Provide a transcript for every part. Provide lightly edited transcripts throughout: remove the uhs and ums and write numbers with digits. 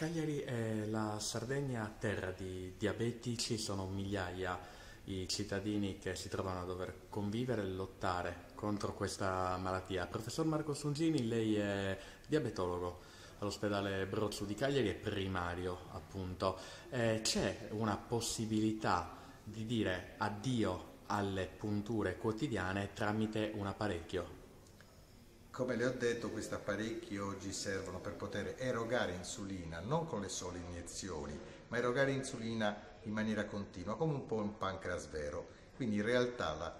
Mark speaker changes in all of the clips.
Speaker 1: Cagliari è la Sardegna terra di diabetici, sono migliaia i cittadini che si trovano a dover convivere e lottare contro questa malattia. Professor Marco Sungini, lei è diabetologo all'ospedale Brozzu di Cagliari e primario, appunto. C'è una possibilità di dire addio alle punture quotidiane tramite un apparecchio?
Speaker 2: Come le ho detto, questi apparecchi oggi servono per poter erogare insulina, non con le sole iniezioni, ma erogare insulina in maniera continua, come un po' un pancreas vero. Quindi in realtà la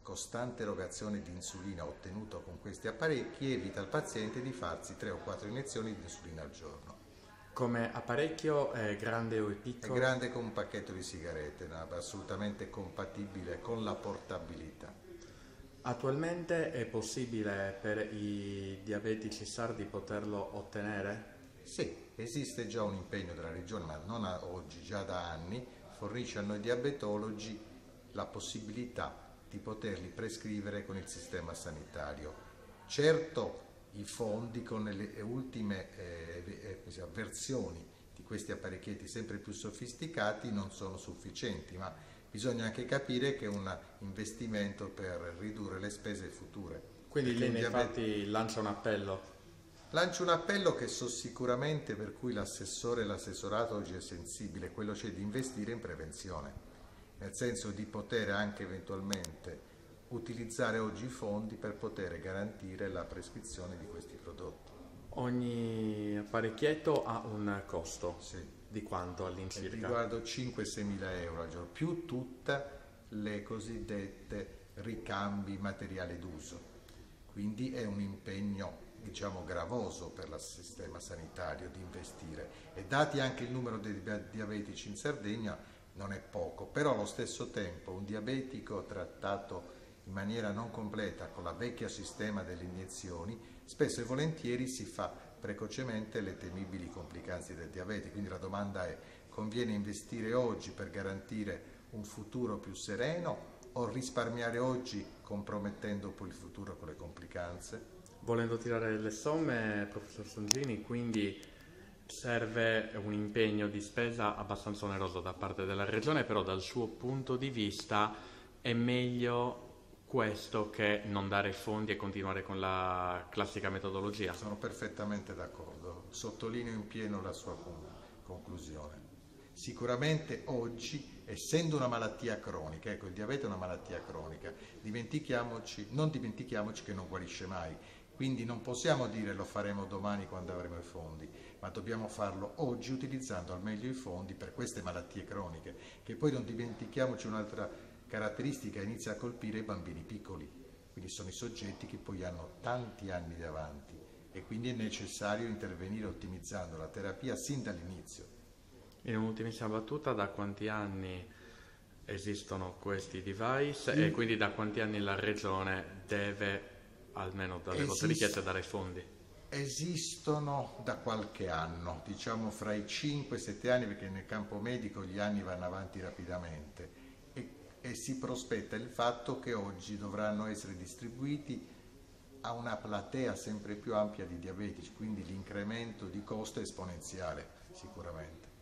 Speaker 2: costante erogazione di insulina ottenuta con questi apparecchi evita al paziente di farsi 3 o 4 iniezioni di insulina al giorno.
Speaker 1: Come apparecchio è grande o è
Speaker 2: È
Speaker 1: piccolo?
Speaker 2: grande come un pacchetto di sigarette, no? Assolutamente compatibile con la portabilità.
Speaker 1: Attualmente è possibile per i diabetici sardi poterlo ottenere?
Speaker 2: Sì, esiste già un impegno della Regione, ma non oggi, già da anni, fornisce a noi diabetologi la possibilità di poterli prescrivere con il sistema sanitario. Certo, i fondi con le ultime versioni di questi apparecchietti sempre più sofisticati non sono sufficienti, ma bisogna anche capire che è un investimento per ridurre le spese future.
Speaker 1: Quindi
Speaker 2: Perché
Speaker 1: lei
Speaker 2: un
Speaker 1: nei
Speaker 2: diabete
Speaker 1: fatti lancia un appello.
Speaker 2: Lancio un appello che so sicuramente per cui l'assessore e l'assessorato oggi è sensibile, quello cioè di investire in prevenzione, nel senso di poter anche eventualmente utilizzare oggi i fondi per poter garantire la prescrizione di questi prodotti.
Speaker 1: Ogni apparecchietto ha un costo.
Speaker 2: Sì.
Speaker 1: Di quanto
Speaker 2: E
Speaker 1: all'incirca?
Speaker 2: riguardo 5-6 mila euro al giorno, più tutte le cosiddette ricambi materiali d'uso. Quindi è un impegno, diciamo, gravoso per il sistema sanitario di investire. E dati anche il numero dei diabetici in Sardegna, non è poco, però allo stesso tempo un diabetico trattato in maniera non completa con la vecchia sistema delle iniezioni, spesso e volentieri si fa precocemente le temibili complicanze del diabete. Quindi la domanda è: conviene investire oggi per garantire un futuro più sereno o risparmiare oggi compromettendo poi il futuro con le complicanze?
Speaker 1: Volendo tirare le somme, professor Songini, quindi serve un impegno di spesa abbastanza oneroso da parte della regione, però dal suo punto di vista è meglio questo che non dare fondi e continuare con la classica metodologia.
Speaker 2: Sono perfettamente d'accordo, sottolineo in pieno la sua conclusione. Sicuramente oggi, essendo una malattia cronica, ecco, il diabete è una malattia cronica, non dimentichiamoci che non guarisce mai, quindi non possiamo dire lo faremo domani quando avremo i fondi, ma dobbiamo farlo oggi utilizzando al meglio i fondi per queste malattie croniche, che poi non dimentichiamoci un'altra caratteristica: inizia a colpire i bambini piccoli, quindi sono i soggetti che poi hanno tanti anni davanti e quindi è necessario intervenire ottimizzando la terapia sin dall'inizio.
Speaker 1: In un'ultimissima battuta, da quanti anni esistono questi device e quindi da quanti anni la regione deve, almeno dalle vostre
Speaker 2: Esist-
Speaker 1: richieste, dare fondi?
Speaker 2: Esistono da qualche anno, diciamo fra i 5 e 7 anni, perché nel campo medico gli anni vanno avanti rapidamente e si prospetta il fatto che oggi dovranno essere distribuiti a una platea sempre più ampia di diabetici, quindi l'incremento di costo è esponenziale sicuramente.